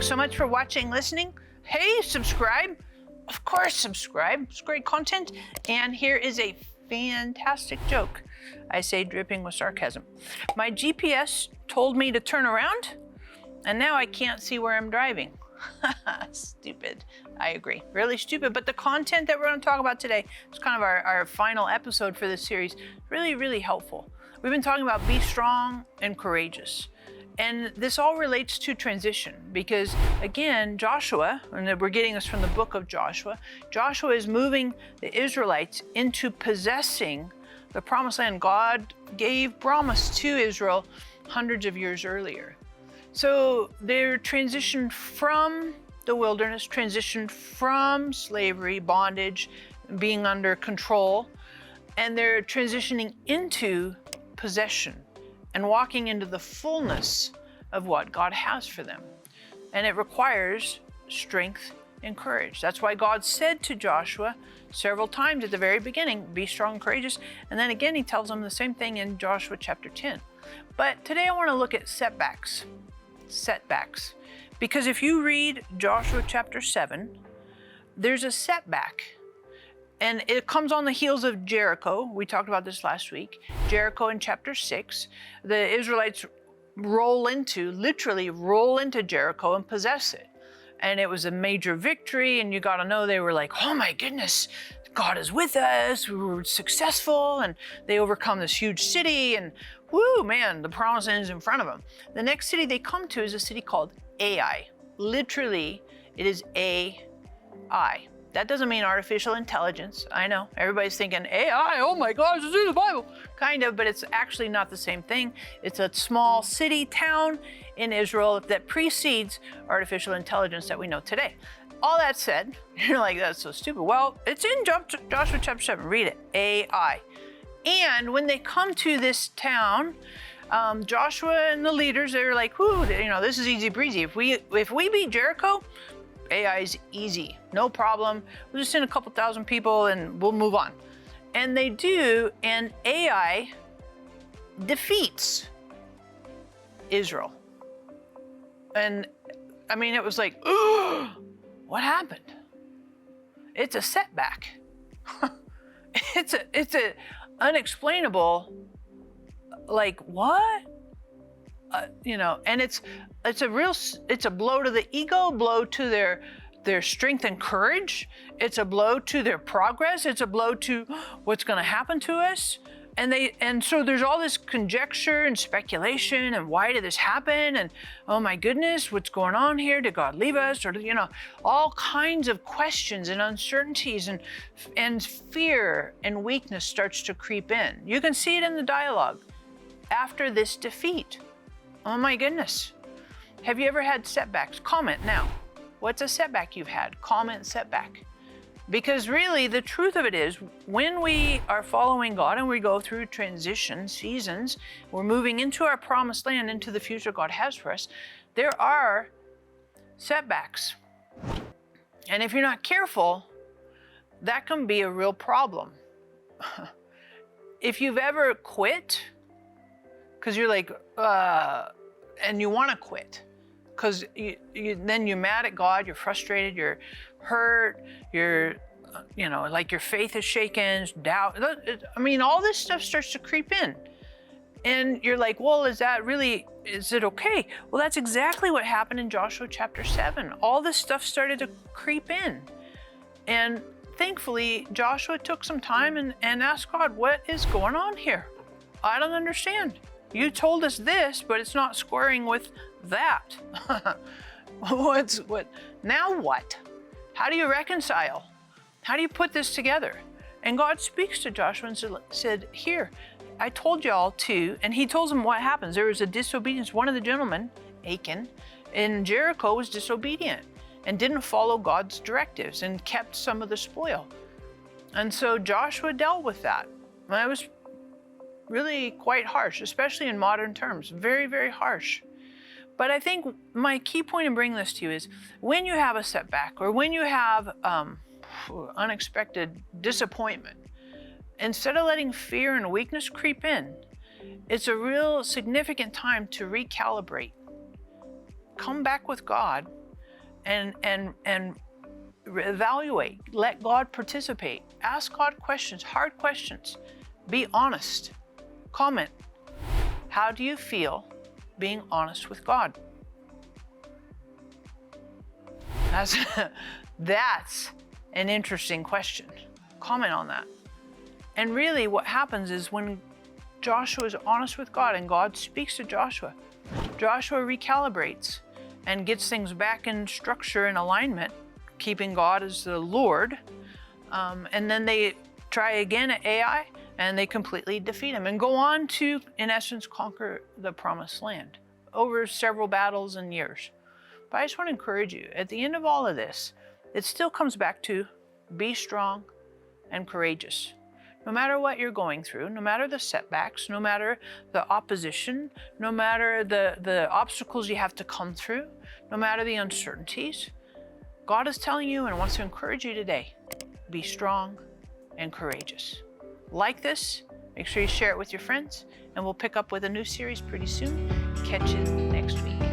Thanks so much for watching, listening. Hey, subscribe. Of course, subscribe. It's great content. And here is a fantastic joke. I say dripping with sarcasm. My GPS told me to turn around, and now I can't see where I'm driving. Stupid. I agree. Really stupid. But the content that we're going to talk about today is kind of our final episode for this series. Really, really helpful. We've been talking about be strong and courageous. And this all relates to transition because, again, Joshua, and we're getting this from the book of Joshua, Joshua is moving the Israelites into possessing the promised land God gave promise to Israel hundreds of years earlier. So they're transitioned from the wilderness, transitioned from slavery, bondage, being under control, and they're transitioning into possession and walking into the fullness of what God has for them. And it requires strength and courage. That's why God said to Joshua several times at the very beginning, be strong and courageous. And then again, he tells them the same thing in Joshua chapter 10. But today I want to look at setbacks. Setbacks. Because if you read Joshua chapter 7, there's a setback. And it comes on the heels of Jericho. We talked about this last week. Jericho in chapter 6. The Israelites literally roll into Jericho and possess it. And it was a major victory. And you got to know they were like, oh my goodness, God is with us. We were successful. And they overcome this huge city. And whoo, man, the promised land is in front of them. The next city they come to is a city called Ai. Literally, it is AI. That doesn't mean artificial intelligence. I know, everybody's thinking AI, oh my gosh, it's in the Bible. Kind of, but it's actually not the same thing. It's a small city, town in Israel that precedes artificial intelligence that we know today. All that said, you're like, that's so stupid. Well, it's in Joshua chapter 7, read it, AI. And when they come to this town, Joshua and the leaders, they were like, whoo, this is easy breezy. If we beat Jericho, AI is easy, no problem. We'll just send a couple thousand people and we'll move on. And they do, and AI defeats Israel. And I mean, it was like, oh, what happened? It's a setback. It's a unexplainable, like, what? And it's a blow to the ego, blow to their strength and courage. It's a blow to their progress. It's a blow to what's going to happen to us. And so there's all this conjecture and speculation and why did this happen? And oh my goodness, what's going on here? Did God leave us? Or, all kinds of questions and uncertainties and fear and weakness starts to creep in. You can see it in the dialogue after this defeat. Oh my goodness. Have you ever had setbacks? Comment now. What's a setback you've had? Comment setback. Because really the truth of it is when we are following God and we go through transition seasons, we're moving into our promised land, into the future God has for us, there are setbacks. And if you're not careful, that can be a real problem. If you've ever quit, because you're like, and you want to quit, because then you're mad at God, you're frustrated, you're hurt, you're, like your faith is shaken, doubt. I mean, all this stuff starts to creep in. And you're like, well, is it okay? Well, that's exactly what happened in Joshua chapter 7. All this stuff started to creep in. And thankfully, Joshua took some time and asked God, what is going on here? I don't understand. You told us this, but it's not squaring with that. Now what? How do you reconcile? How do you put this together? And God speaks to Joshua and said, here, I told y'all to, and he tells them what happens. There was a disobedience. One of the gentlemen, Achan, in Jericho was disobedient and didn't follow God's directives and kept some of the spoil. And so Joshua dealt with that. And it was really quite harsh, especially in modern terms, very, very harsh. But I think my key point in bringing this to you is when you have a setback or when you have unexpected disappointment, instead of letting fear and weakness creep in, it's a real significant time to recalibrate. Come back with God and evaluate. Let God participate. Ask God questions, hard questions. Be honest. Comment. How do you feel being honest with God? That's an interesting question. Comment on that. And really what happens is when Joshua is honest with God and God speaks to Joshua, Joshua recalibrates and gets things back in structure and alignment, keeping God as the Lord. And then they try again at Ai and they completely defeat him and go on to, in essence, conquer the promised land over several battles and years. But I just want to encourage you, at the end of all of this, it still comes back to be strong and courageous. No matter what you're going through, no matter the setbacks, no matter the opposition, no matter the obstacles you have to come through, no matter the uncertainties, God is telling you and wants to encourage you today, be strong and courageous. Like this, make sure you share it with your friends, and we'll pick up with a new series pretty soon. Catch you next week.